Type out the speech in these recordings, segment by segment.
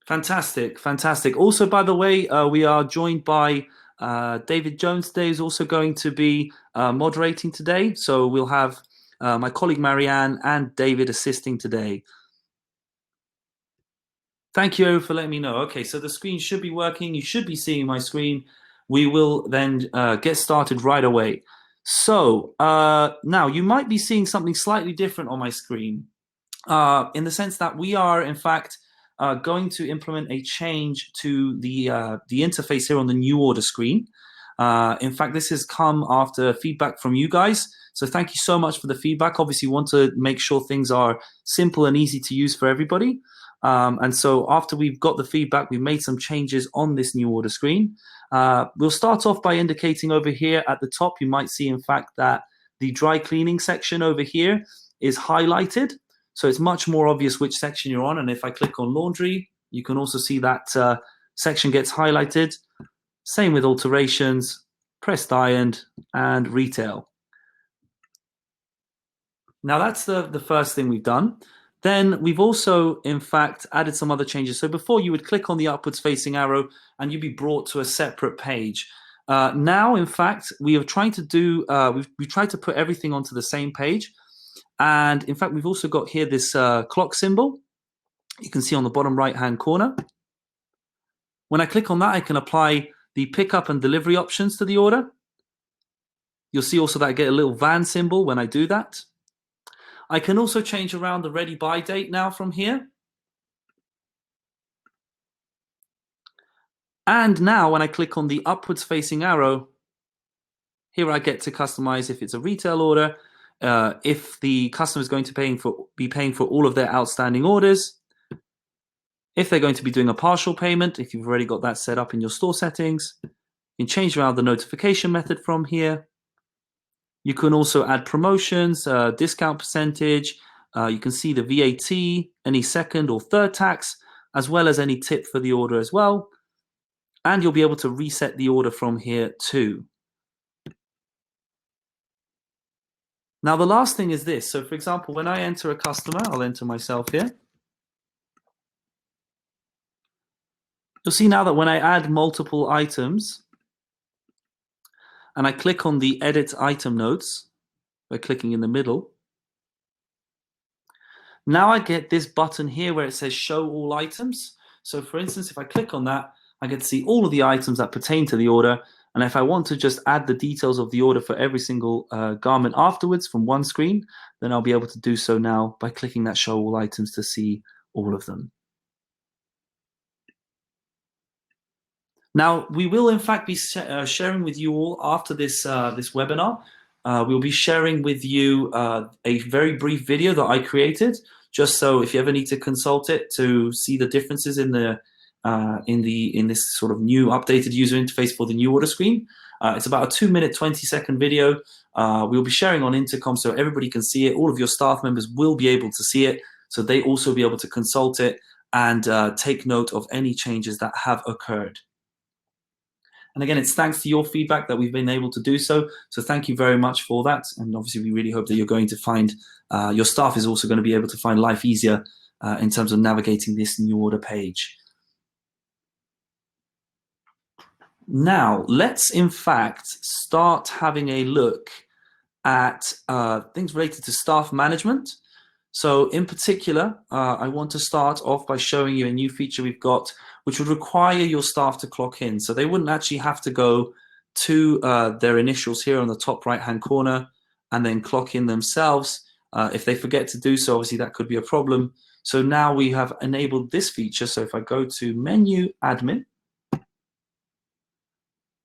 Fantastic, fantastic. Also, by the way, we are joined by David Jones today, who's also going to be moderating today. So we'll have my colleague Marianne and David assisting today. Thank you for letting me know. Okay, so the screen should be working. You should be seeing my screen. We will then get started right away. So now you might be seeing something slightly different on my screen in the sense that we are, in fact, going to implement a change to the interface here on the new order screen. In fact, this has come after feedback from you guys. So thank you so much for the feedback. Obviously, we want to make sure things are simple and easy to use for everybody. And so after we've got the feedback, we've made some changes on this new order screen. We'll start off by indicating over here at the top, you might see, in fact, that the dry cleaning section over here is highlighted. So it's much more obvious which section you're on. And if I click on laundry, you can also see that section gets highlighted. Same with alterations, pressed ironed, and retail. Now that's the first thing we've done. Then we've also, in fact, added some other changes. So before you would click on the upwards facing arrow and you'd be brought to a separate page. Now, in fact, we are trying to do, we've tried to put everything onto the same page. And in fact, we've also got here this clock symbol. You can see on the bottom right-hand corner. When I click on that, I can apply the pickup and delivery options to the order. You'll see also that I get a little van symbol when I do that. I can also change around the ready by date now from here. And now when I click on the upwards facing arrow, here I get to customize if it's a retail order, if the customer is going to be paying for all of their outstanding orders, if they're going to be doing a partial payment, if you've already got that set up in your store settings. You can change around the notification method from here. You can also add promotions, discount percentage. You can see the VAT, any second or third tax, as well as any tip for the order as well. And you'll be able to reset the order from here too. Now, the last thing is this. So, for example, when I enter a customer, I'll enter myself here. You'll see now that when I add multiple items, and I click on the Edit Item Notes by clicking in the middle. Now I get this button here where it says Show All Items. So for instance, if I click on that, I get to see all of the items that pertain to the order. And if I want to just add the details of the order for every single garment afterwards from one screen, then I'll be able to do so now by clicking that Show All Items to see all of them. Now, we will, in fact, be sharing with you all after this, this webinar. We'll be sharing with you a very brief video that I created, just so if you ever need to consult it to see the differences in this sort of new updated user interface for the new order screen. It's about a 2-minute, 20-second video. We'll be sharing on Intercom so everybody can see it. All of your staff members will be able to see it, so they also be able to consult it and take note of any changes that have occurred. And again, it's thanks to your feedback that we've been able to do so. So thank you very much for that. And obviously, we really hope that you're going to find, your staff is also going to be able to find life easier in terms of navigating this new order page. Now, let's in fact start having a look at things related to staff management. So in particular, I want to start off by showing you a new feature we've got, which would require your staff to clock in. So they wouldn't actually have to go to their initials here on the top right-hand corner and then clock in themselves. If they forget to do so, obviously that could be a problem. So now we have enabled this feature. So if I go to Menu Admin,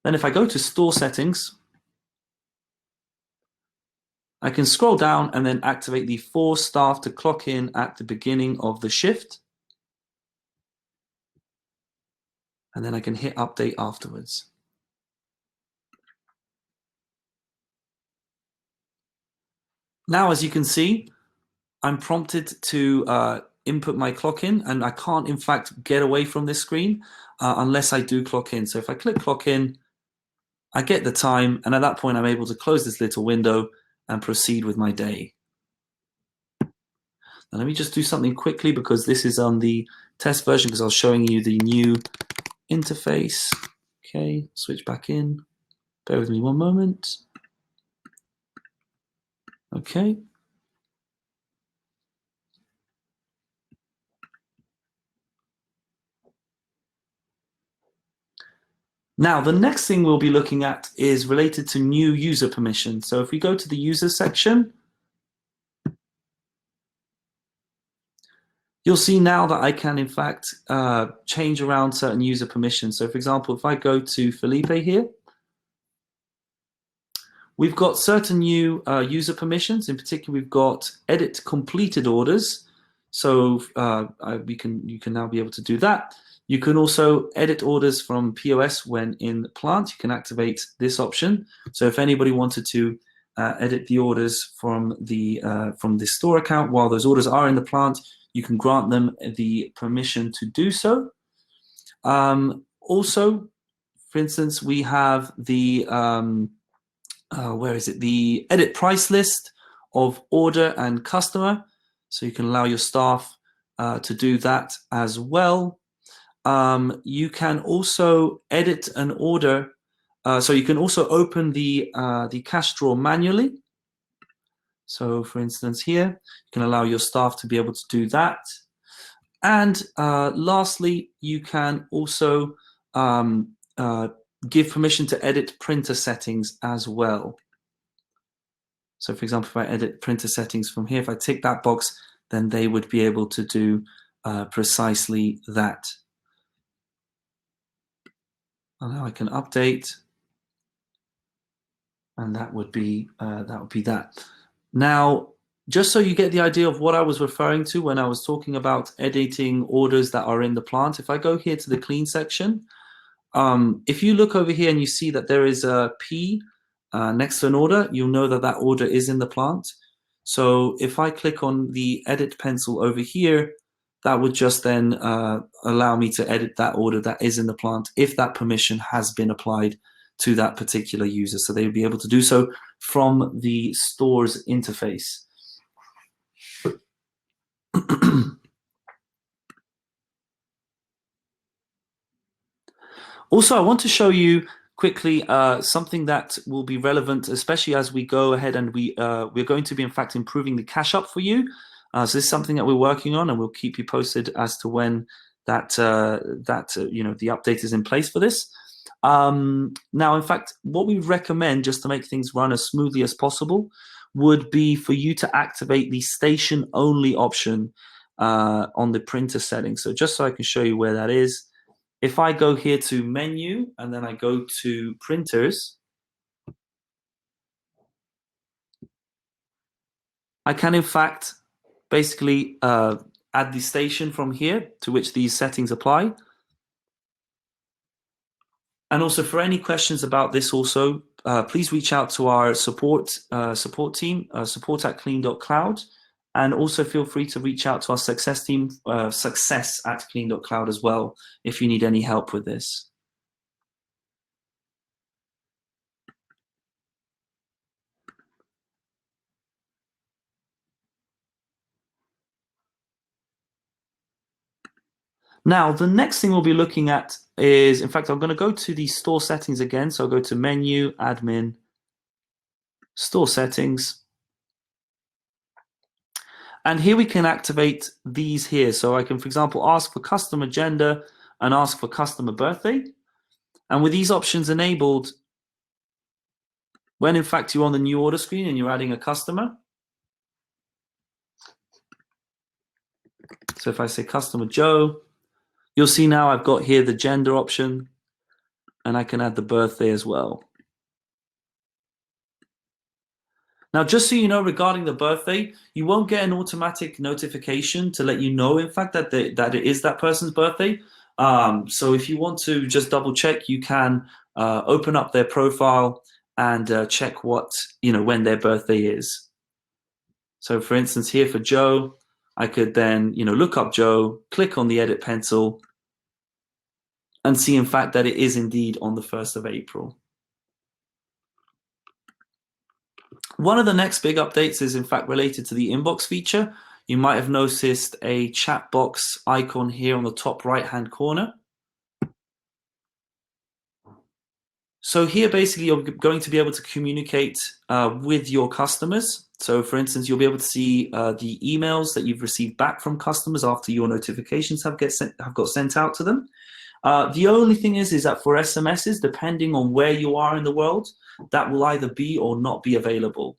then if I go to Store Settings, I can scroll down and then activate the force staff to clock in at the beginning of the shift. And then I can hit update afterwards. Now, as you can see, I'm prompted to input my clock in, and I can't, in fact, get away from this screen unless I do clock in. So if I click clock in, I get the time, and at that point, I'm able to close this little window and proceed with my day. Now, let me just do something quickly because this is on the test version because I was showing you the new interface. Okay, switch back in. Bear with me one moment. Okay. Now, the next thing we'll be looking at is related to new user permissions. So if we go to the user section, you'll see now that I can, in fact, change around certain user permissions. So for example, if I go to Felipe here, we've got certain new user permissions. In particular, we've got edit completed orders. So you can now be able to do that. You can also edit orders from POS when in the plant. You can activate this option. So if anybody wanted to edit the orders from the store account while those orders are in the plant, you can grant them the permission to do so. Also, for instance, we have the where is it? The edit price list of order and customer. So you can allow your staff to do that as well. You can also edit an order. So you can also open the cash drawer manually. So for instance here, you can allow your staff to be able to do that. And lastly, you can also give permission to edit printer settings as well. So for example, if I edit printer settings from here, if I tick that box, then they would be able to do precisely that. And now I can update, and that would be that. Now, just so you get the idea of what I was referring to when I was talking about editing orders that are in the plant, if I go here to the clean section, if you look over here and you see that there is a P next to an order, you'll know that that order is in the plant. So if I click on the edit pencil over here, that would just then allow me to edit that order that is in the plant if that permission has been applied to that particular user. So they would be able to do so from the store's interface. Also, I want to show you quickly something that will be relevant, especially as we go ahead and we're going to be, in fact, improving the cache up for you. So this is something that we're working on, and we'll keep you posted as to when that the update is in place for this. Now, in fact, what we recommend, just to make things run as smoothly as possible, would be for you to activate the station only option on the printer settings. So just so I can show you where that is, if I go here to menu and then I go to printers, I can, in fact, basically add the station from here to which these settings apply. And also, for any questions about this also, please reach out to our support team, support@clean.cloud. And also feel free to reach out to our success team, success@clean.cloud as well, if you need any help with this. Now, the next thing we'll be looking at is, in fact, I'm going to go to the store settings again. So I'll go to menu, admin, store settings. And here we can activate these here. So I can, for example, ask for customer gender and ask for customer birthday. And with these options enabled, when in fact you're on the new order screen and you're adding a customer, so if I say customer Joe, you'll see now I've got here the gender option, and I can add the birthday as well. Now, just so you know, regarding the birthday, you won't get an automatic notification to let you know, in fact, that it is that person's birthday. So if you want to just double check, you can open up their profile and check when their birthday is. So for instance, here for Joe, I could then look up Joe, click on the edit pencil, and see, in fact, that it is indeed on the 1st of April. One of the next big updates is, in fact, related to the inbox feature. you might have noticed a chat box icon here on the top right-hand corner. So here, basically, you're going to be able to communicate with your customers. So for instance, you'll be able to see the emails that you've received back from customers after your notifications have got sent out to them. The only thing is that for SMSs, depending on where you are in the world, that will either be or not be available.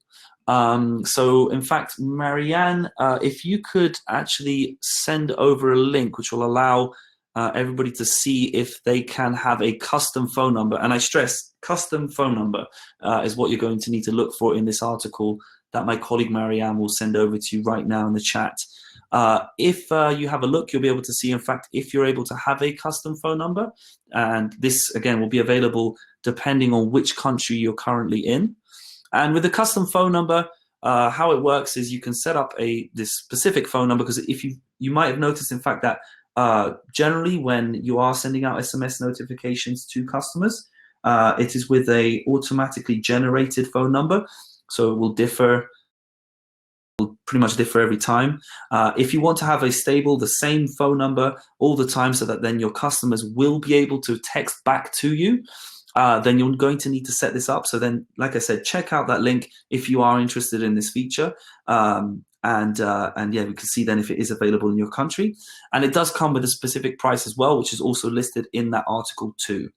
So in fact, Marianne, if you could actually send over a link which will allow everybody to see if they can have a custom phone number. And I stress, custom phone number is what you're going to need to look for in this article that my colleague Marianne will send over to you right now in the chat. If you have a look, you'll be able to see, in fact, if you're able to have a custom phone number. And this, again, will be available depending on which country you're currently in. And with the custom phone number, how it works is you can set up this specific phone number, because if you might have noticed, in fact, that generally when you are sending out SMS notifications to customers, it is with a automatically generated phone number. So it will pretty much differ every time. If you want to have a stable, the same phone number all the time, so that then your customers will be able to text back to you, then you're going to need to set this up. So then, like I said, check out that link if you are interested in this feature. And yeah, we can see then if it is available in your country. And it does come with a specific price as well, which is also listed in that article too.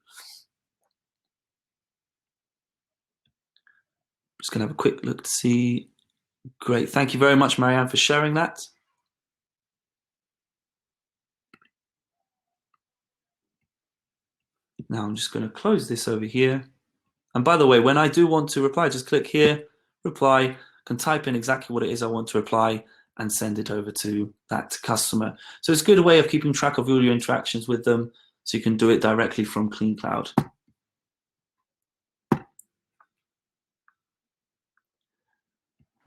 Just gonna have a quick look to see. Great, thank you very much, Marianne, for sharing that. Now I'm just gonna close this over here. And by the way, when I do want to reply, just click here, reply, can type in exactly what it is I want to reply and send it over to that customer. So it's a good way of keeping track of all your interactions with them, so you can do it directly from CleanCloud.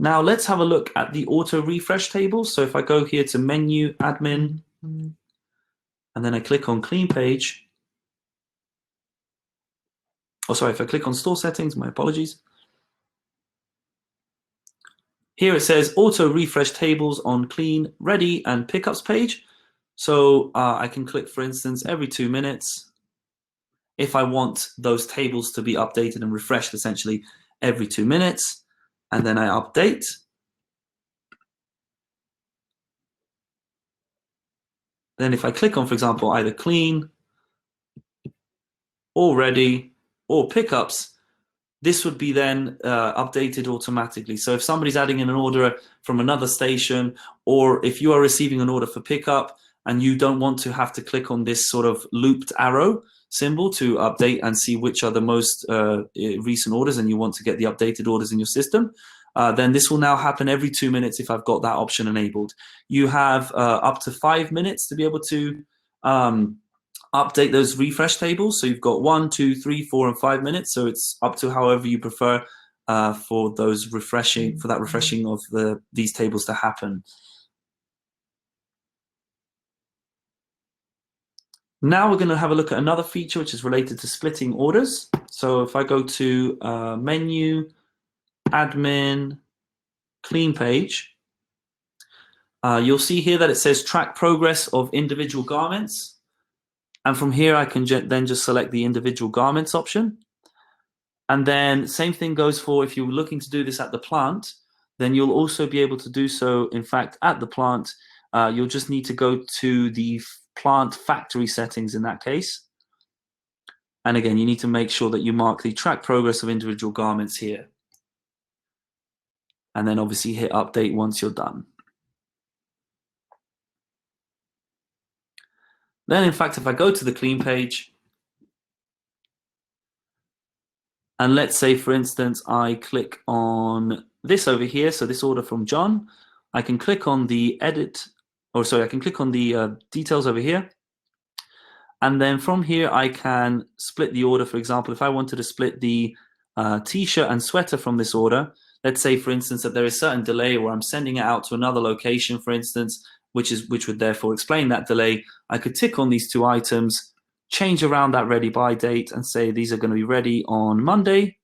Now let's have a look at the auto refresh table. So if I go here to menu, admin, and then I click on clean page. Oh, sorry, if I click on store settings, my apologies. Here it says auto refresh tables on clean, ready, and pickups page. So I can click, for instance, every 2 minutes if I want those tables to be updated and refreshed essentially every 2 minutes. And then I update. Then if I click on, for example, either clean or ready or pickups, this would be then updated automatically. So if somebody's adding in an order from another station, or if you are receiving an order for pickup and you don't want to have to click on this sort of looped arrow symbol to update and see which are the most recent orders, and you want to get the updated orders in your system, then this will now happen every 2 minutes if I've got that option enabled. You have up to 5 minutes to be able to update those refresh tables. So you've got 1, 2, 3, 4, and 5 minutes. So it's up to however you prefer for those refreshing of these tables to happen. Now we're going to have a look at another feature which is related to splitting orders. So if I go to menu, admin, clean page, you'll see here that it says track progress of individual garments. And from here, I can then just select the individual garments option. And then same thing goes for if you're looking to do this at the plant, then you'll also be able to do so, in fact, at the plant. You'll just need to go to the plant factory settings in that case. And again, you need to make sure that you mark the track progress of individual garments here. And then obviously hit update once you're done. Then, in fact, if I go to the clean page, and let's say, for instance, I click on this over here, so this order from John, I can click on the I can click on the details over here. And then from here, I can split the order. For example, if I wanted to split the t-shirt and sweater from this order, let's say, for instance, that there is a certain delay where I'm sending it out to another location, for instance, which would therefore explain that delay. I could tick on these 2 items, change around that ready by date and say these are going to be ready on Monday.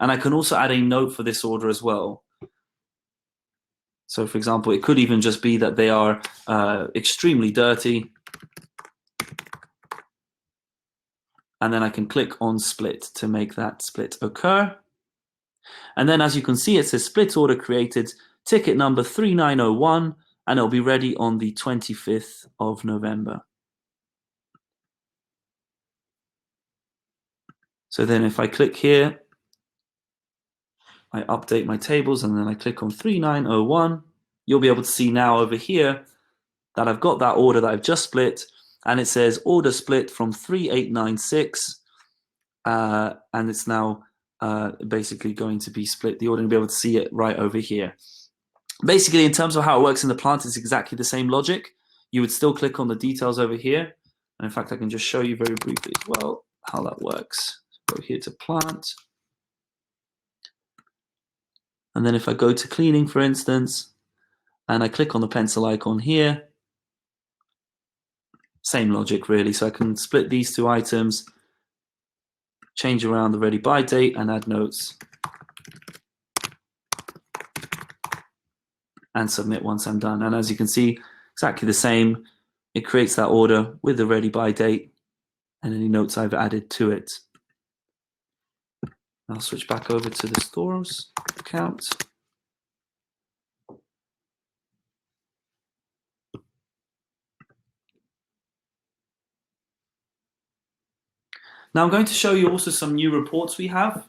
And I can also add a note for this order as well. So for example, it could even just be that they are extremely dirty. And then I can click on split to make that split occur. And then as you can see, it says split order created, ticket number 3901, and it'll be ready on the 25th of November. So then if I click here, I update my tables and then I click on 3901, you'll be able to see now over here that I've got that order that I've just split, and it says order split from 3896, and it's now basically going to be split the order, and be able to see it right over here. Basically, in terms of how it works in the plant, it's exactly the same logic. You would still click on the details over here, and in fact, I can just show you very briefly as well how that works. Go here to plant, and then if I go to cleaning, for instance, and I click on the pencil icon here, same logic really. So I can split these two items, change around the ready by date, and add notes, and submit once I'm done. And as you can see, exactly the same. It creates that order with the ready by date and any notes I've added to it. I'll switch back over to the stores account. Now I'm going to show you also some new reports we have.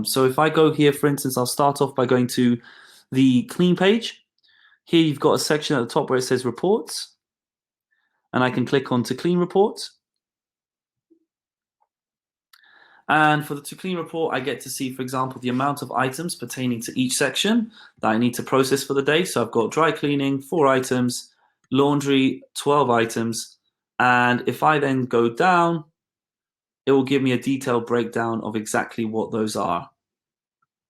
So if I go here, for instance, I'll start off by going to the clean page. Here you've got a section at the top where it says reports, and I can click on to clean reports. And for the to clean report, I get to see, for example, the amount of items pertaining to each section that I need to process for the day. So I've got dry cleaning, 4 items, laundry, 12 items. And if I then go down, it will give me a detailed breakdown of exactly what those are,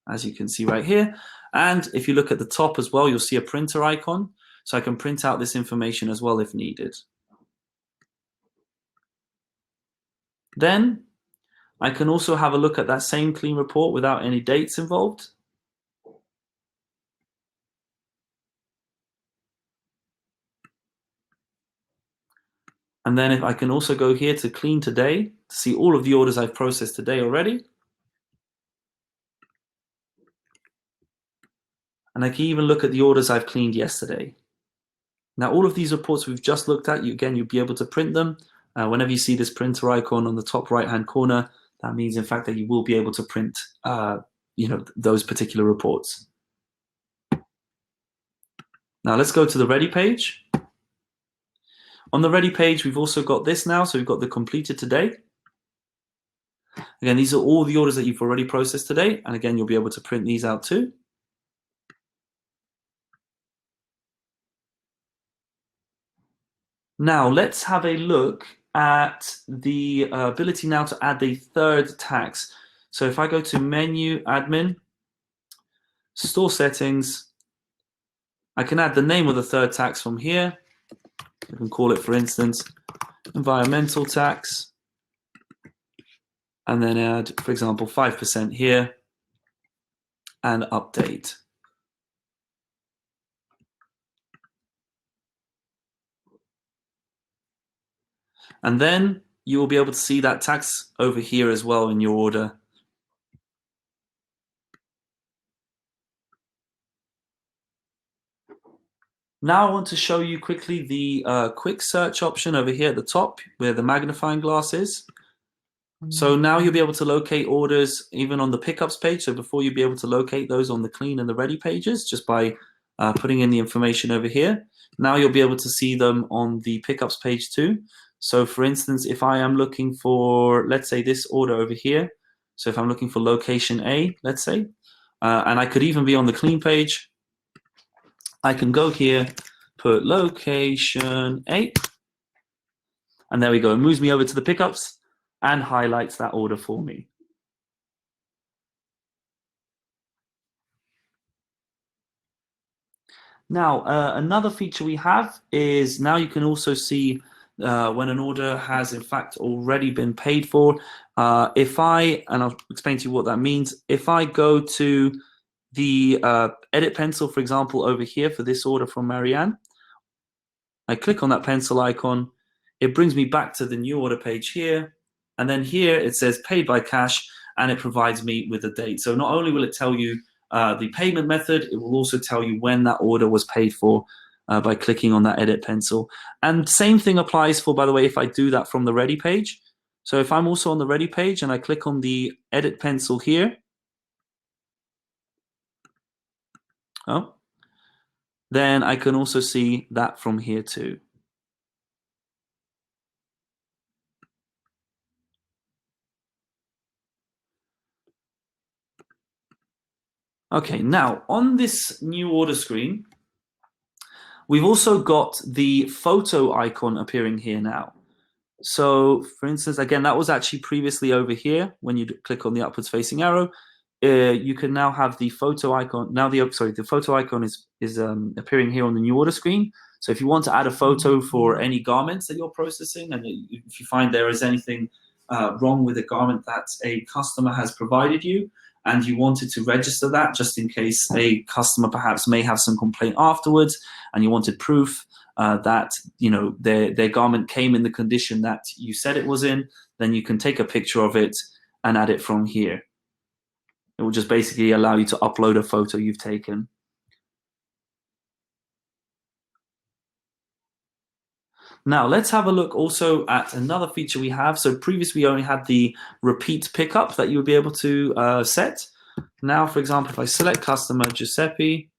as you can see right here. And if you look at the top as well, you'll see a printer icon. So I can print out this information as well if needed. Then I can also have a look at that same clean report without any dates involved. And then if I can also go here to clean today to see all of the orders I've processed today already. And I can even look at the orders I've cleaned yesterday. Now, all of these reports we've just looked at, you'll be able to print them. Whenever you see this printer icon on the top right-hand corner, that means, in fact, that you will be able to print those particular reports. Now, let's go to the ready page. On the ready page, we've also got this now. So we've got the completed today. Again, these are all the orders that you've already processed today. And again, you'll be able to print these out too. Now, let's have a look at the ability now to add a third tax. So if I go to menu, admin, store settings, I can add the name of the third tax from here. I can call it, for instance, environmental tax, and then add, for example, 5% here, and update. And then you will be able to see that tax over here as well in your order. Now I want to show you quickly the quick search option over here at the top where the magnifying glass is. So now you'll be able to locate orders even on the pickups page. So before you'll be able to locate those on the clean and the ready pages just by putting in the information over here. Now you'll be able to see them on the pickups page too. So for instance, if I am looking for, let's say, this order over here. So if I'm looking for location A, let's say, and I could even be on the clean page, I can go here, put location A, and there we go. It moves me over to the pickups and highlights that order for me. Now, another feature we have is now you can also see when an order has in fact already been paid for. And I'll explain to you what that means. If I go to the edit pencil, for example, over here for this order from Marianne. I click on that pencil icon. It brings me back to the new order page here. And then here it says paid by cash, and it provides me with a date. So not only will it tell you the payment method, it will also tell you when that order was paid for by clicking on that edit pencil. And same thing applies for, by the way, if I do that from the ready page. So if I'm also on the ready page and I click on the edit pencil here, then I can also see that from here too. Okay, now on this new order screen, we've also got the photo icon appearing here now. So for instance, again, that was actually previously over here. When you click on the upwards facing arrow, you can now have the photo icon. Now the photo icon is appearing here on the new order screen. So if you want to add a photo for any garments that you're processing, and if you find there is anything wrong with a garment that a customer has provided you, and you wanted to register that just in case a customer perhaps may have some complaint afterwards, and you wanted proof that their garment came in the condition that you said it was in, then you can take a picture of it and add it from here. It will just basically allow you to upload a photo you've taken. Now let's have a look also at another feature we have. So previously we only had the repeat pickup that you would be able to set. Now, for example, if I select customer Giuseppe,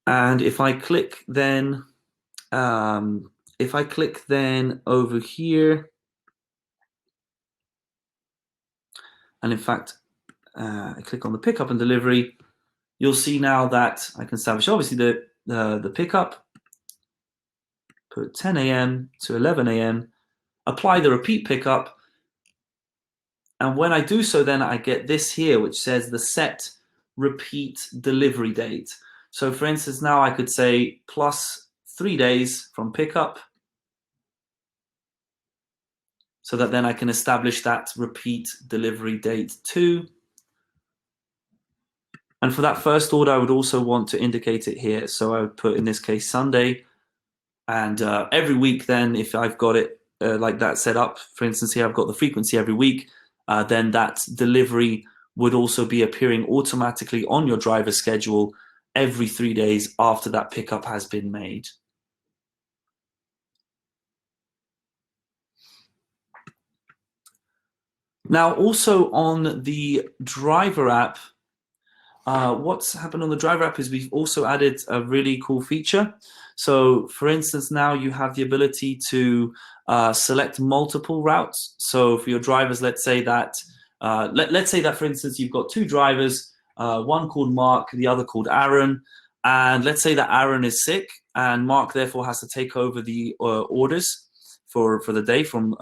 and if I click then over here, and in fact I click on the pickup and delivery, you'll see now that I can establish obviously the pickup, put 10 a.m. to 11 a.m., apply the repeat pickup, and when I do so, then I get this here, which says the set repeat delivery date. So for instance, now I could say plus 3 days from pickup, so that then I can establish that repeat delivery date too. And for that first order, I would also want to indicate it here. So I would put, in this case, Sunday. And every week then, if I've got it like that set up, for instance, here I've got the frequency every week, then that delivery would also be appearing automatically on your driver's schedule every 3 days after that pickup has been made. Now, also on the driver app, what's happened on the driver app is we've also added a really cool feature. So for instance, now you have the ability to select multiple routes. So for your drivers, let's say that for instance, you've got two drivers, one called Mark, the other called Aaron. And let's say that Aaron is sick and Mark therefore has to take over the orders for the day from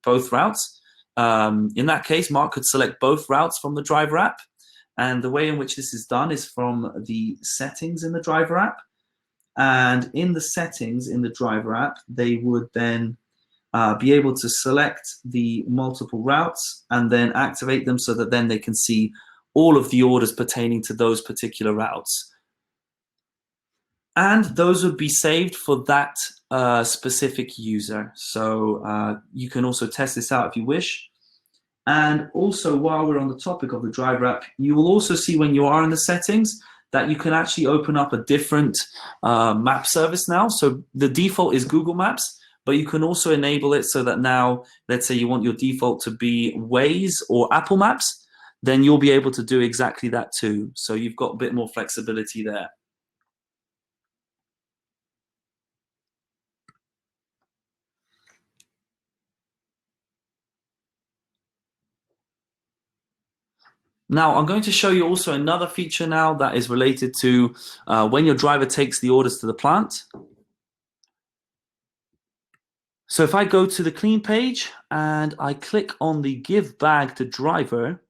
both routes. In that case, Mark could select both routes from the driver app. And the way in which this is done is from the settings in the driver app. And in the settings in the driver app, they would then be able to select the multiple routes and then activate them so that then they can see all of the orders pertaining to those particular routes. And those would be saved for that specific user. So you can also test this out if you wish. And also, while we're on the topic of the driver app, you will also see when you are in the settings that you can actually open up a different map service now. So the default is Google Maps, but you can also enable it so that now, let's say you want your default to be Waze or Apple Maps, then you'll be able to do exactly that too. So you've got a bit more flexibility there. Now, I'm going to show you also another feature now that is related to when your driver takes the orders to the plant. So if I go to the clean page and I click on the give bag to driver,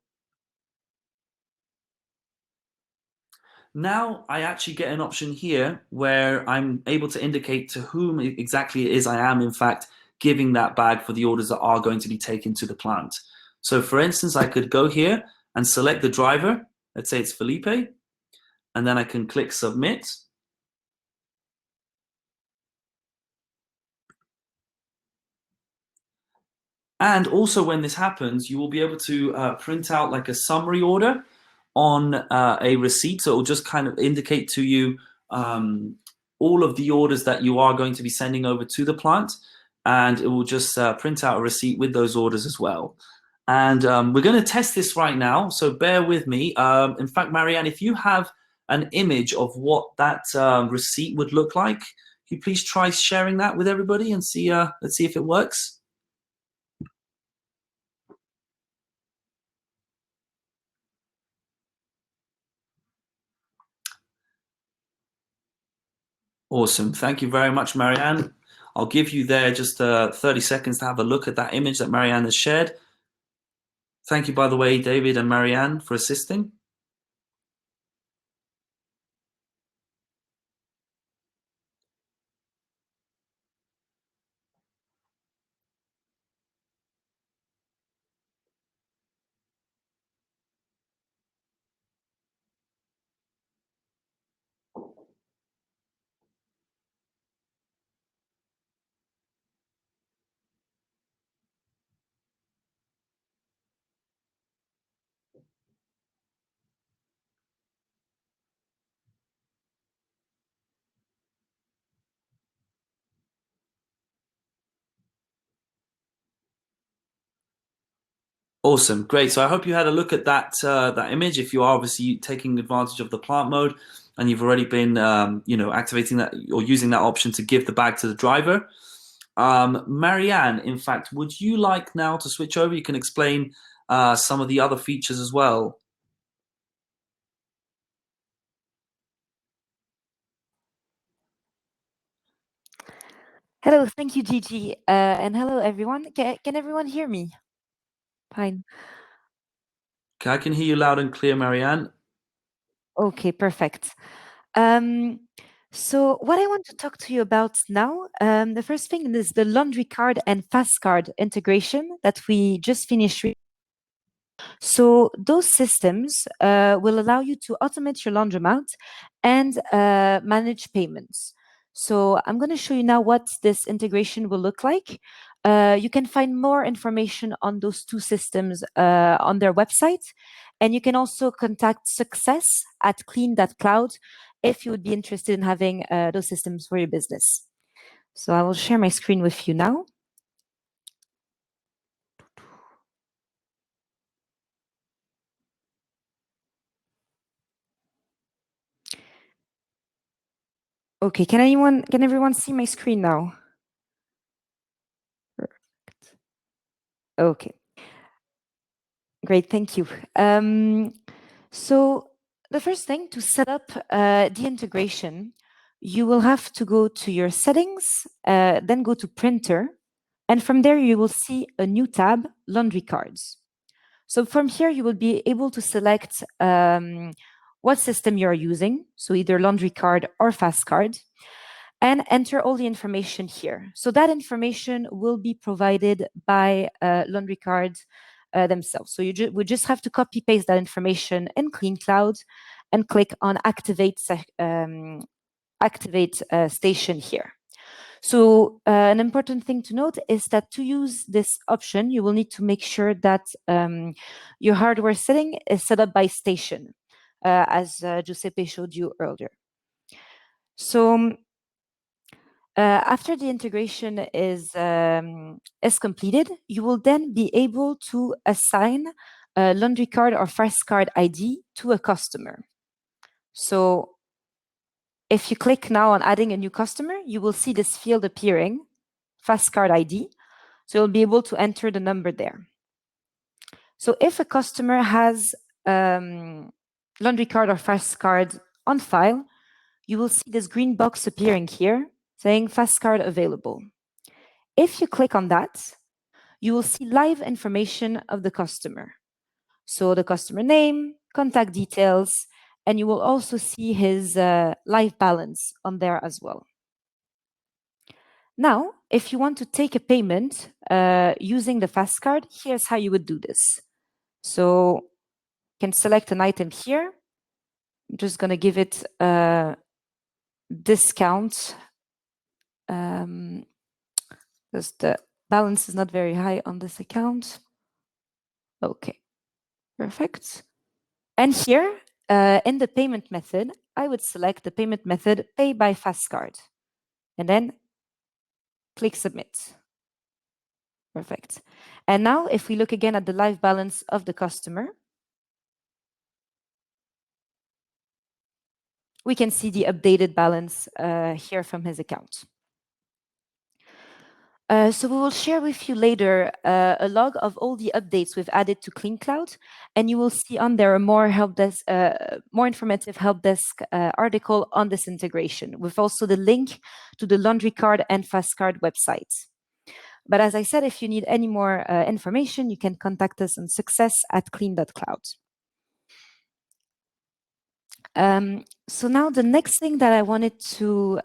now I actually get an option here where I'm able to indicate to whom exactly it is I am, in fact, giving that bag for the orders that are going to be taken to the plant. So for instance, I could go here and select the driver. Let's say it's Felipe, and then I can click submit. And also when this happens, you will be able to print out like a summary order on a receipt. So it will just kind of indicate to you all of the orders that you are going to be sending over to the plant. And it will just print out a receipt with those orders as well. And we're going to test this right now. So bear with me. In fact, Marianne, if you have an image of what that receipt would look like, can you please try sharing that with everybody and see, let's see if it works. Awesome. Thank you very much, Marianne. I'll give you there just 30 seconds to have a look at that image that Marianne has shared. Thank you, by the way, David and Marianne, for assisting. Awesome, great. So I hope you had a look at that image. If you are obviously taking advantage of the plant mode, and you've already been, activating that or using that option to give the bag to the driver. Marianne, in fact, would you like now to switch over? You can explain some of the other features as well. Hello, thank you, Gigi, and hello, everyone. Can everyone hear me? Fine. Okay, I can hear you loud and clear, Marianne. Okay, perfect. So what I want to talk to you about now, the first thing is the laundry card and fast card integration that we just finished. So those systems will allow you to automate your laundromat and manage payments. So I'm going to show you now what this integration will look like. You can find more information on those two systems on their website. And you can also contact success@clean.cloud if you would be interested in having those systems for your business. So I will share my screen with you now. Okay, can everyone see my screen now? Perfect. Okay. Great, thank you. So the first thing, to set up the integration, you will have to go to your settings, then go to printer, and from there you will see a new tab, laundry cards. So from here you will be able to select what system you are using, so either laundry card or fast card, and enter all the information here. So that information will be provided by laundry cards themselves. So you would just have to copy paste that information in CleanCloud and click on activate station here. So an important thing to note is that to use this option, you will need to make sure that your hardware setting is set up by station, as Giuseppe showed you earlier. So after the integration is completed, you will then be able to assign a laundry card or fast card ID to a customer. So if you click now on adding a new customer, you will see this field appearing, fast card ID. So you'll be able to enter the number there. So if a customer has laundry card or fast card on file, you will see this green box appearing here saying fast card available. If you click on that, you will see live information of the customer. So the customer name, contact details, and you will also see his live balance on there as well. Now, if you want to take a payment using the fast card, here's how you would do this. So can select an item here. I'm just going to give it a discount because the balance is not very high on this account. Okay, perfect. And here in the payment method, I would select the payment method Pay by Fastcard and then click Submit. Perfect. And now if we look again at the live balance of the customer, we can see the updated balance here from his account. So we will share with you later a log of all the updates we've added to CleanCloud, and you will see on there a more more informative help desk article on this integration, with also the link to the Laundry Card and Fastcard websites. But as I said, if you need any more information, you can contact us on success@clean.cloud. So now the next thing that I wanted to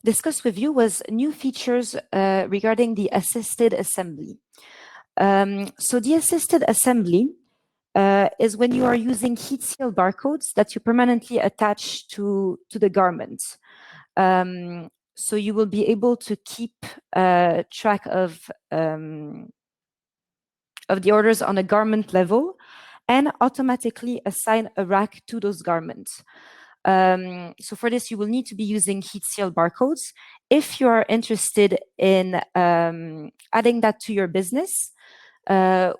discuss with you was new features regarding the assisted assembly. So the assisted assembly is when you are using heat seal barcodes that you permanently attach to the garment. So you will be able to keep track of the orders on a garment level and automatically assign a rack to those garments. So for this, you will need to be using heat seal barcodes. If you are interested in adding that to your business,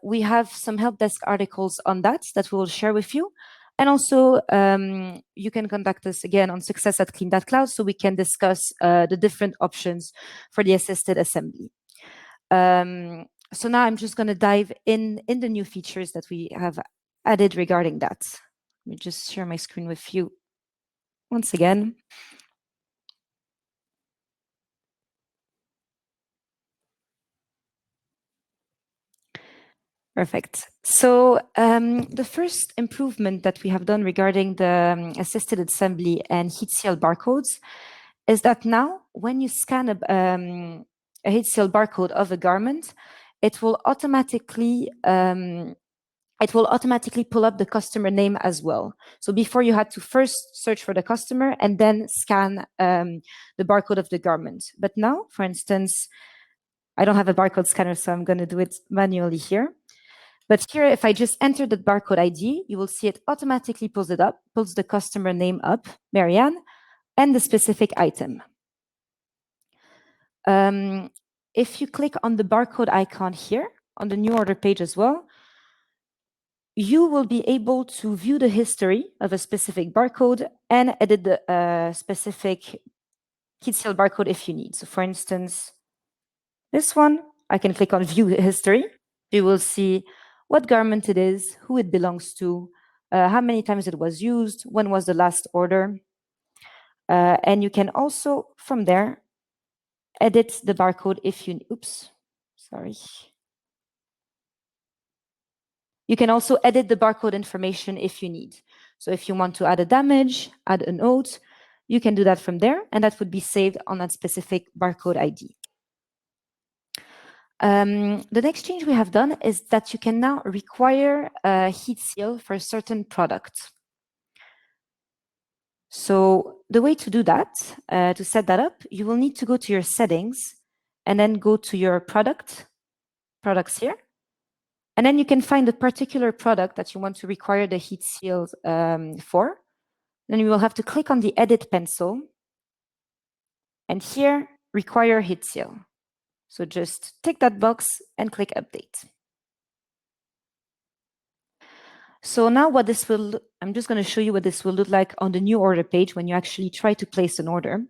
we have some help desk articles on that we will share with you. And also, you can contact us again on success@clean.cloud so we can discuss the different options for the assisted assembly. So now I'm just going to dive in the new features that we have added regarding that. Let me just share my screen with you once again. Perfect. So the first improvement that we have done regarding the assisted assembly and heat seal barcodes is that now when you scan a heat seal barcode of a garment, it will automatically pull up the customer name as well. So before you had to first search for the customer and then scan the barcode of the garment. But now, for instance, I don't have a barcode scanner, so I'm going to do it manually here. But here, if I just enter the barcode ID, you will see it automatically pulls the customer name up, Marianne, and the specific item. If you click on the barcode icon here on the new order page as well, you will be able to view the history of a specific barcode and edit the specific heat seal barcode if you need. So for instance, this one, I can click on view history. You will see what garment it is, who it belongs to, how many times it was used, when was the last order. And you can also, from there, edit the barcode if you, You can also edit the barcode information if you need. So if you want to add a damage, add a note, you can do that from there, and that would be saved on that specific barcode ID. The next change we have done is that you can now require a heat seal for a certain product. So the way to do that, to set that up, you will need to go to your settings and then go to your products here. And then you can find the particular product that you want to require the heat seal for. Then you will have to click on the edit pencil and here require heat seal. So just tick that box and click update. So now what this will, I'm just going to show you what this will look like on the new order page when you actually try to place an order.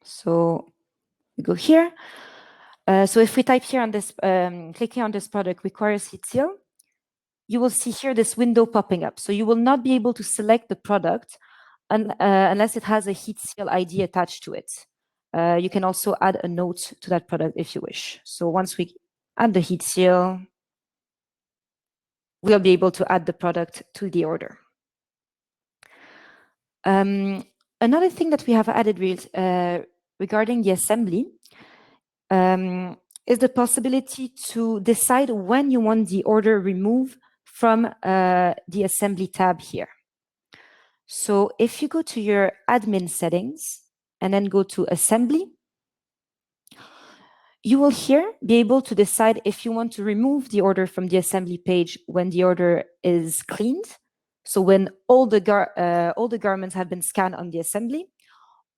So we go here. So if we type here on this, clicking on this product requires heat seal, you will see here this window popping up. So you will not be able to select the product unless it has a heat seal ID attached to it. You can also add a note to that product if you wish. So once we add the heat seal, we'll be able to add the product to the order. Another thing that we have added regarding the assembly is the possibility to decide when you want the order removed from the assembly tab here. So if you go to your admin settings and then go to assembly, you will here be able to decide if you want to remove the order from the assembly page when the order is cleaned. So when all the garments have been scanned on the assembly,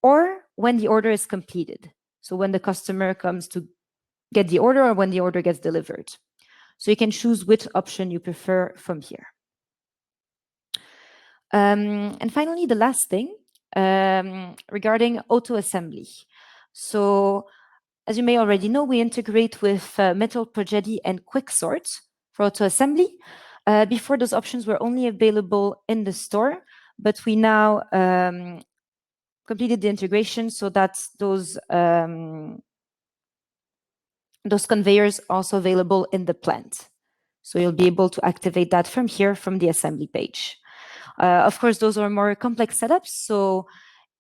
or when the order is completed. So when the customer comes to get the order or when the order gets delivered. So you can choose which option you prefer from here. And finally, the last thing regarding auto assembly. So as you may already know, we integrate with Metal Progedy and Quicksort for auto assembly. Before, those options were only available in the store, but we now completed the integration so that those conveyors are also available in the plant. So you'll be able to activate that from here, from the assembly page. Of course, those are more complex setups. So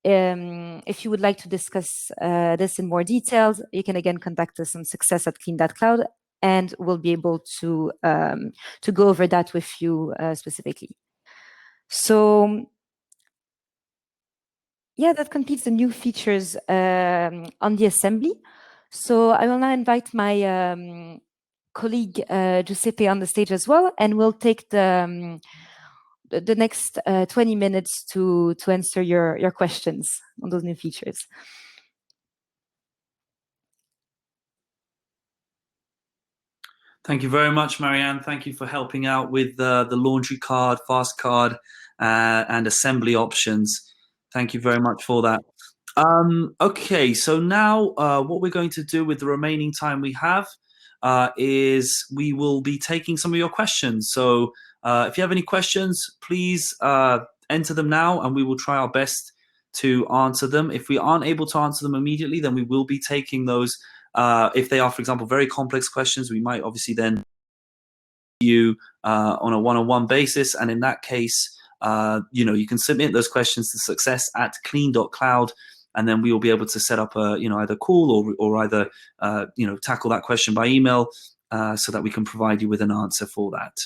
if you would like to discuss this in more details, you can again contact us on success@clean.cloud, and we'll be able to go over that with you specifically. So yeah, that completes the new features on the assembly. So I will now invite my colleague Giuseppe on the stage as well, and we'll take the next 20 minutes to answer your questions on those new features. Thank you very much, Marianne. Thank you for helping out with the laundry card, fast card, and assembly options. Thank you very much for that. Okay, so now what we're going to do with the remaining time we have is we will be taking some of your questions. So if you have any questions, please enter them now, and we will try our best to answer them. If we aren't able to answer them immediately, then we will be taking those. If they are, for example, very complex questions, we might obviously then you on a one-on-one basis, and in that case, you can submit those questions to success@clean.cloud, and then we will be able to set up a either call or either tackle that question by email so that we can provide you with an answer for that.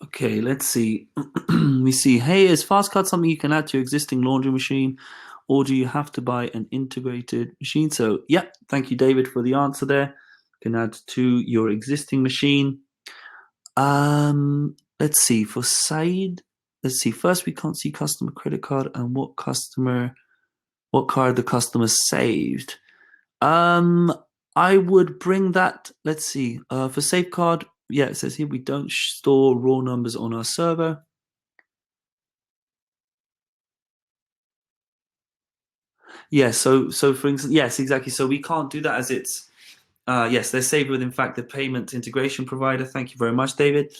Okay, let's see. We see, hey, is FastCard something you can add to your existing laundry machine, or do you have to buy an integrated machine? So, yeah, thank you, David, for the answer there. You can add to your existing machine. Let's see, for Said, let's see. First, we can't see customer credit card and what card the customer saved. I would bring that. Let's see. For Safeguard, yeah, it says here we don't store raw numbers on our server. Yeah, so for instance, yes, exactly. So we can't do that as it's yes, they're saved with in fact the payment integration provider. Thank you very much, David.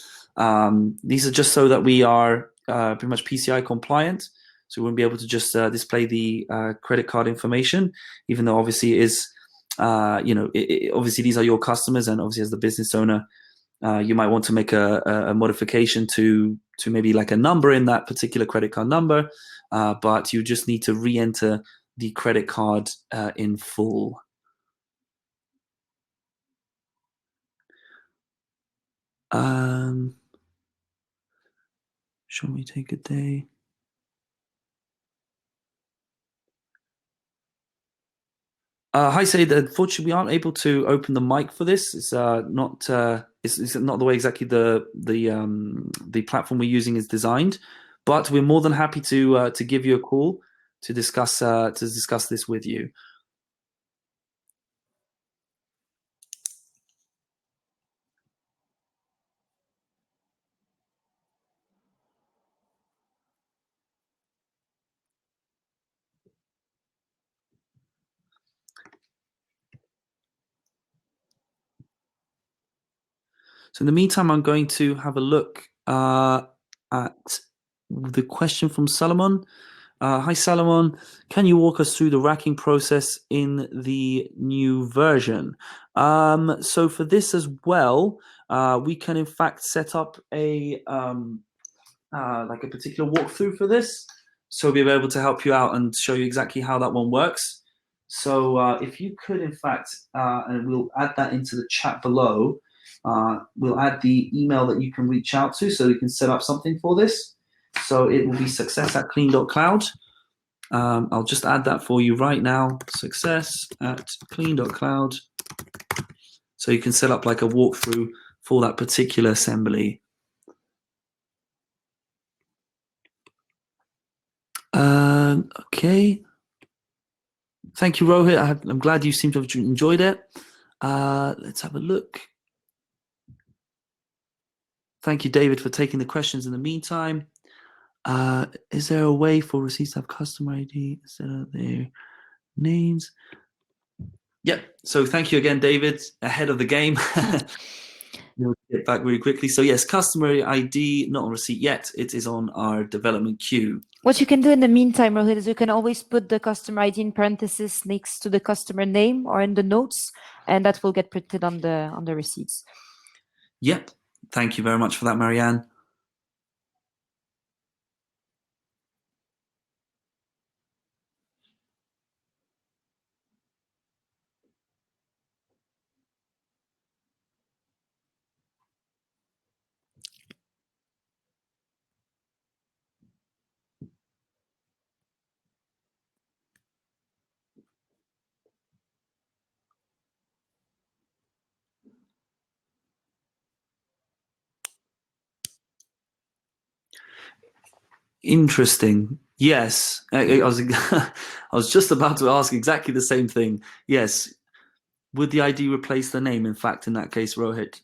These are just so that we are pretty much PCI compliant, so we won't be able to just display the credit card information, even though obviously it is obviously these are your customers, and obviously as the business owner, you might want to make a modification to maybe like a number in that particular credit card number, but you just need to re-enter the credit card in full. Shall we take a day? Hi, Said. Unfortunately, we aren't able to open the mic for this. It's not. It's not the way exactly the platform we're using is designed. But we're more than happy to give you a call to discuss this with you. So in the meantime, I'm going to have a look at the question from Solomon. Hi, Salomon. Can you walk us through the racking process in the new version? So for this as well, we can in fact set up a like a particular walkthrough for this. So we'll be able to help you out and show you exactly how that one works. So if you could, in fact, and we'll add that into the chat below, we'll add the email that you can reach out to so you can set up something for this. So it will be success@clean.cloud. I'll just add that for you right now, success@clean.cloud. So you can set up like a walkthrough for that particular assembly. Okay. Thank you, Rohit. I'm glad you seem to have enjoyed it. Let's have a look. Thank you, David, for taking the questions in the meantime. Is there a way for receipts to have customer ID instead of their names? Yep. So thank you again, David, ahead of the game. We'll get back really quickly. So yes, customer ID, not on receipt yet. It is on our development queue. What you can do in the meantime, Rohit, is you can always put the customer ID in parentheses next to the customer name or in the notes, and that will get printed on the receipts. Yep. Thank you very much for that, Marianne. Interesting. Yes, I was I was just about to ask exactly the same thing. Yes, would the ID replace the name? In fact, in that case, Rohit.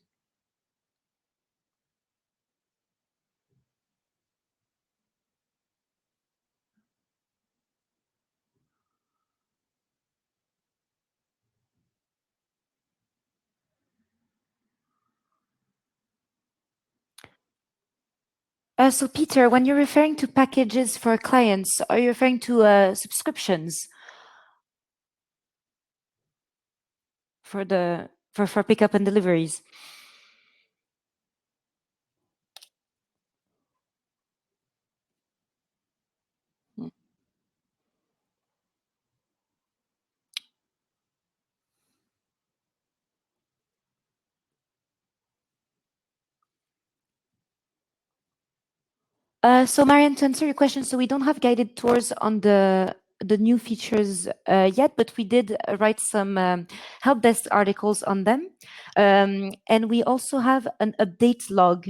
So Peter, when you're referring to packages for clients, are you referring to subscriptions for pickup and deliveries? So Marianne, to answer your question, so we don't have guided tours on the new features yet, but we did write some help desk articles on them. And we also have an update log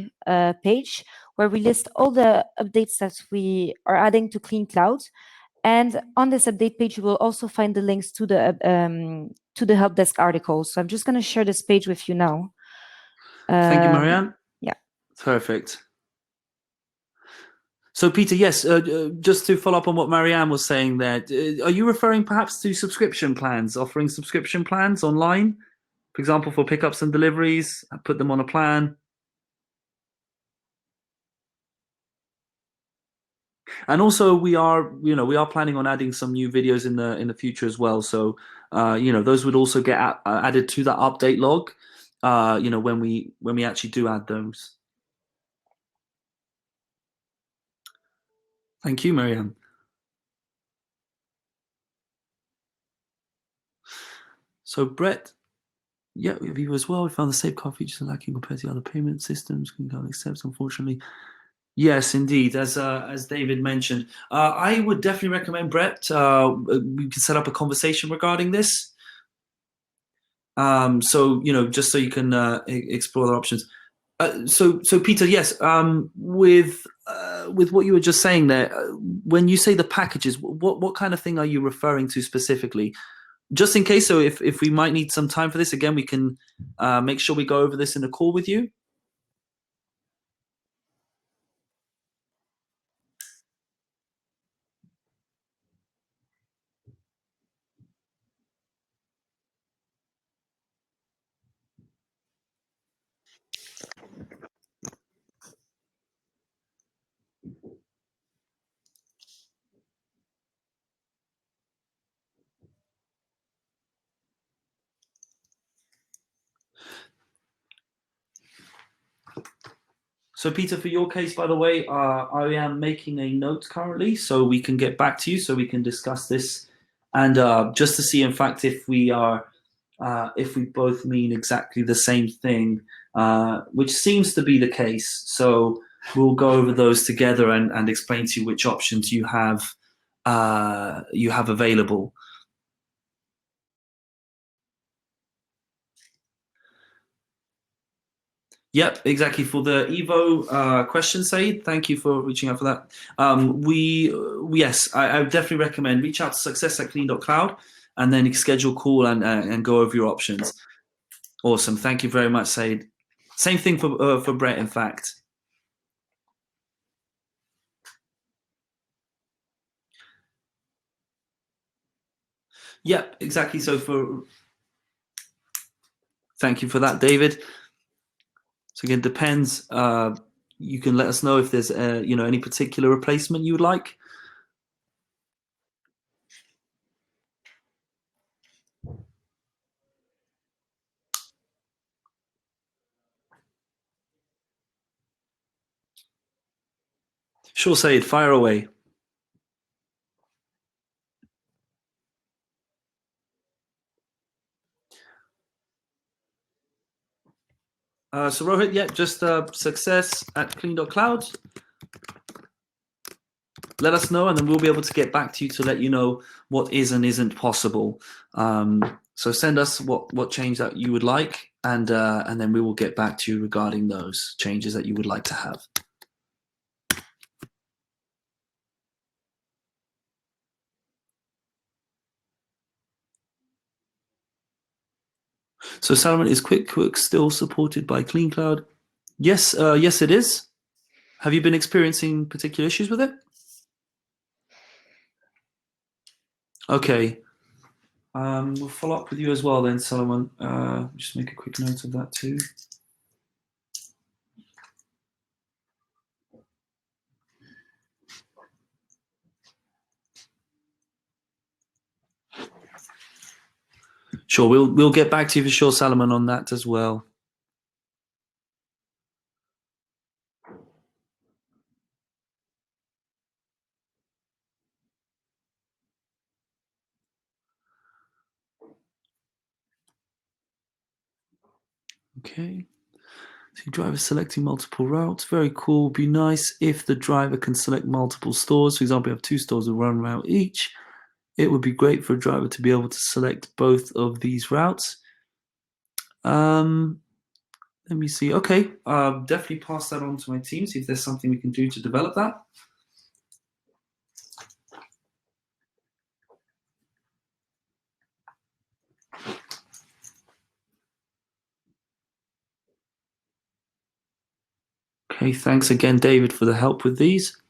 page where we list all the updates that we are adding to CleanCloud. And on this update page, you will also find the links to the help desk articles. So I'm just going to share this page with you now. Thank you, Marianne. Yeah. Perfect. So, Peter, yes, just to follow up on what Marianne was saying there, are you referring perhaps to subscription plans, offering subscription plans online, for example, for pickups and deliveries, put them on a plan? And also, we are planning on adding some new videos in the future as well. So, those would also get added to that update log, when we actually do add those. Thank you, Marianne. So, Brett, yeah, with you as well. We found the safeguard features are lacking compared to other payment systems. CleanCloud accepts, unfortunately. Yes, indeed. As David mentioned, I would definitely recommend, Brett. We can set up a conversation regarding this. So just so you can explore the options. So Peter, yes. With what you were just saying there, when you say the packages, what kind of thing are you referring to specifically? Just in case, so if we might need some time for this again, we can make sure we go over this in a call with you. So Peter, for your case, by the way, I am making a note currently, so we can get back to you, so we can discuss this, and just to see, in fact, if we both mean exactly the same thing, which seems to be the case. So we'll go over those together and explain to you which options you have available. Yep, exactly. For the Evo question, Said, thank you for reaching out for that. Yes, I would definitely recommend reach out to success@clean.cloud and then schedule a call and go over your options. Awesome. Thank you very much, Said. Same thing for Brett, in fact. Yep, exactly. Thank you for that, David. So again, depends. You can let us know if there's any particular replacement you would like. Sure, Said, fire away. So Rohit, yeah, just success@clean.cloud. Let us know, and then we'll be able to get back to you to let you know what is and isn't possible. So send us what change that you would like, and then we will get back to you regarding those changes that you would like to have. So Salomon, is QuickBooks still supported by CleanCloud? Yes, yes, it is. Have you been experiencing particular issues with it? Okay. We'll follow up with you as well then, Solomon. Just make a quick note of that too. Sure, we'll get back to you for sure, Salomon, on that as well. Okay. So driver selecting multiple routes, very cool. Be nice if the driver can select multiple stores. For example, you have 2 stores with 1 route each. It would be great for a driver to be able to select both of these routes. Let me see. Okay, definitely pass that on to my team, see if there's something we can do to develop that. Okay, thanks again, David, for the help with these.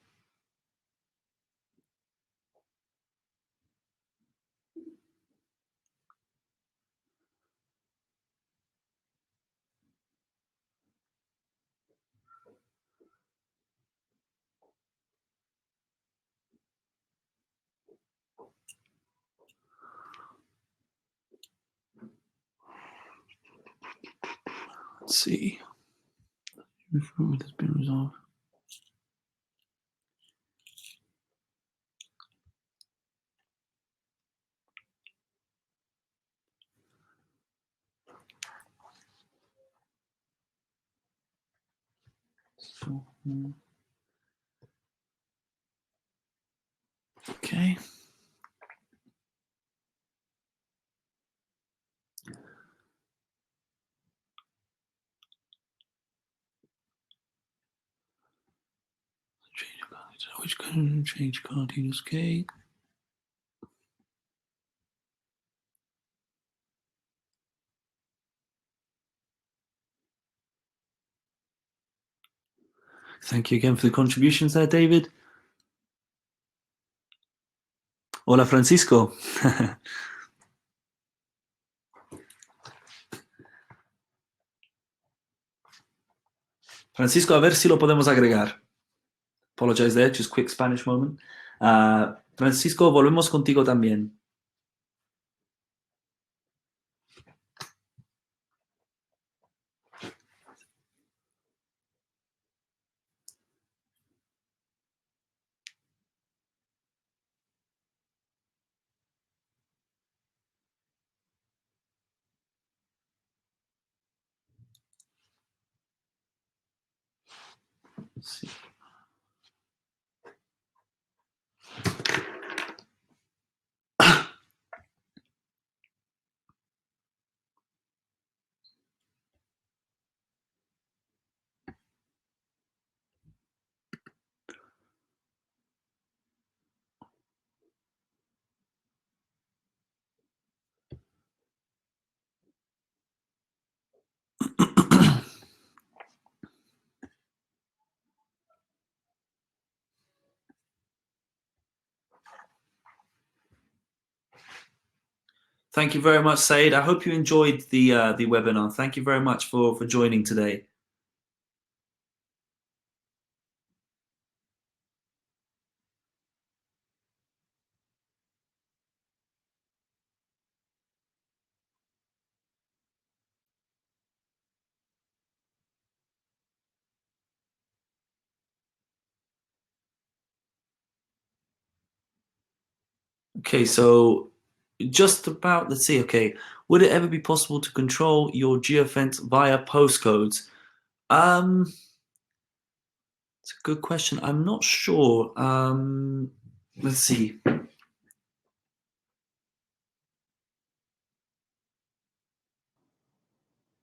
Let's see. Improvement has been resolved. Okay. Which can change continuous gate. Thank you again for the contributions there, David. Hola, Francisco. Francisco, a ver si lo podemos agregar. Apologize there, just quick Spanish moment. Francisco, volvemos contigo también. Let's see. Thank you very much, Said. I hope you enjoyed the webinar. Thank you very much for joining today. Okay, so just about, let's see, okay. Would it ever be possible to control your geofence via postcodes? It's a good question. I'm not sure. Let's see.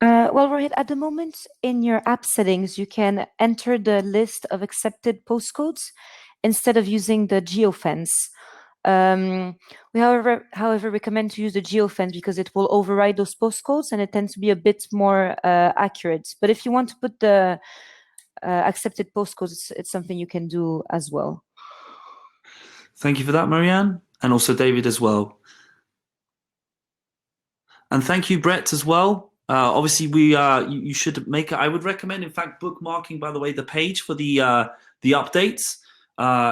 Well, Rohit, at the moment in your app settings, you can enter the list of accepted postcodes instead of using the geofence. We, however, recommend to use the geofence because it will override those postcodes and it tends to be a bit more accurate. But if you want to put the accepted postcodes, it's something you can do as well. Thank you for that, Marianne, and also David as well. And thank you, Brett, as well. Obviously, you should make. I would recommend, in fact, bookmarking. By the way, the page for the updates.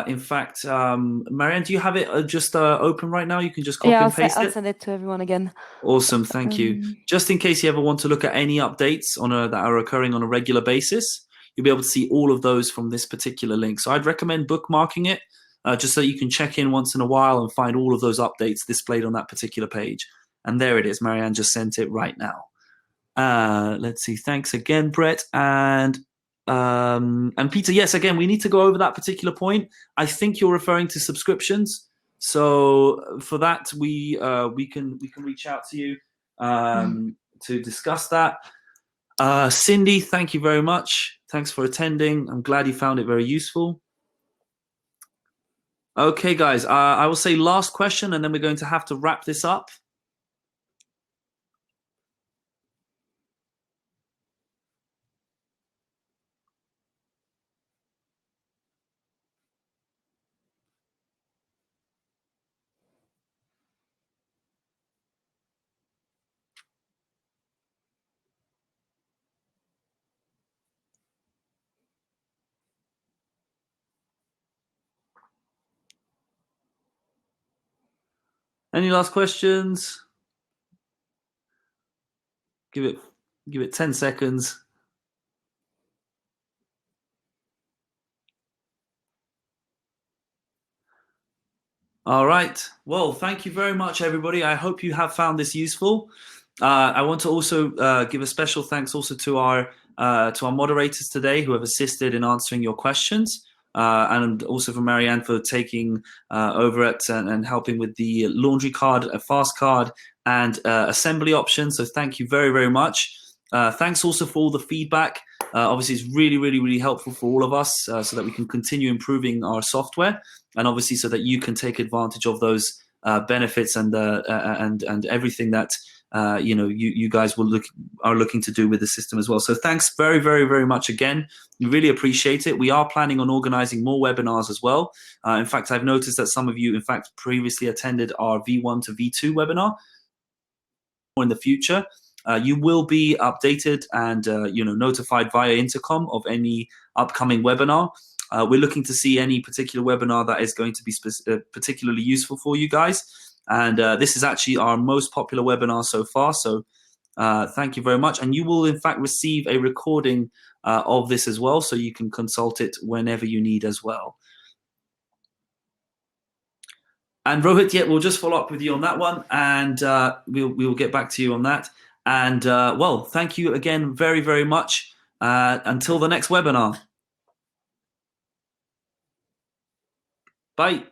In fact, Marianne, do you have it just open right now? You can just copy and paste it. I'll send it to everyone again. Awesome, thank you. Just in case you ever want to look at any updates that are occurring on a regular basis, you'll be able to see all of those from this particular link. So I'd recommend bookmarking it, just so you can check in once in a while and find all of those updates displayed on that particular page. And there it is. Marianne just sent it right now. Let's see. Thanks again, Brett and Peter. Yes, again, we need to go over that particular point. I think you're referring to subscriptions. So for that, we can reach out to you to discuss that. Cindy, thank you very much. Thanks for attending. I'm glad you found it very useful. Okay, guys, I will say last question, and then we're going to have to wrap this up. Any last questions? Give it 10 seconds. All right. Well, thank you very much, everybody. I hope you have found this useful. I want to also give a special thanks also to our moderators today who have assisted in answering your questions, and also for Marianne for taking over it and helping with the laundry card, a fast card, and assembly option. So thank you very, very much. Thanks also for all the feedback. Obviously, it's really, really, really helpful for all of us so that we can continue improving our software, and obviously so that you can take advantage of those benefits and everything that you guys are looking to do with the system as well. So thanks very, very, very much again. We really appreciate it. We are planning on organizing more webinars as well. In fact, I've noticed that some of you, in fact, previously attended our V1 to V2 webinar. In the future, you will be updated and notified via intercom of any upcoming webinar. We're looking to see any particular webinar that is going to be particularly useful for you guys. And this is actually our most popular webinar so far. So thank you very much. And you will, in fact, receive a recording of this as well, so you can consult it whenever you need as well. And Rohit, yeah, we'll just follow up with you on that one, and we'll get back to you on that. And well, thank you again very, very much. Until the next webinar. Bye.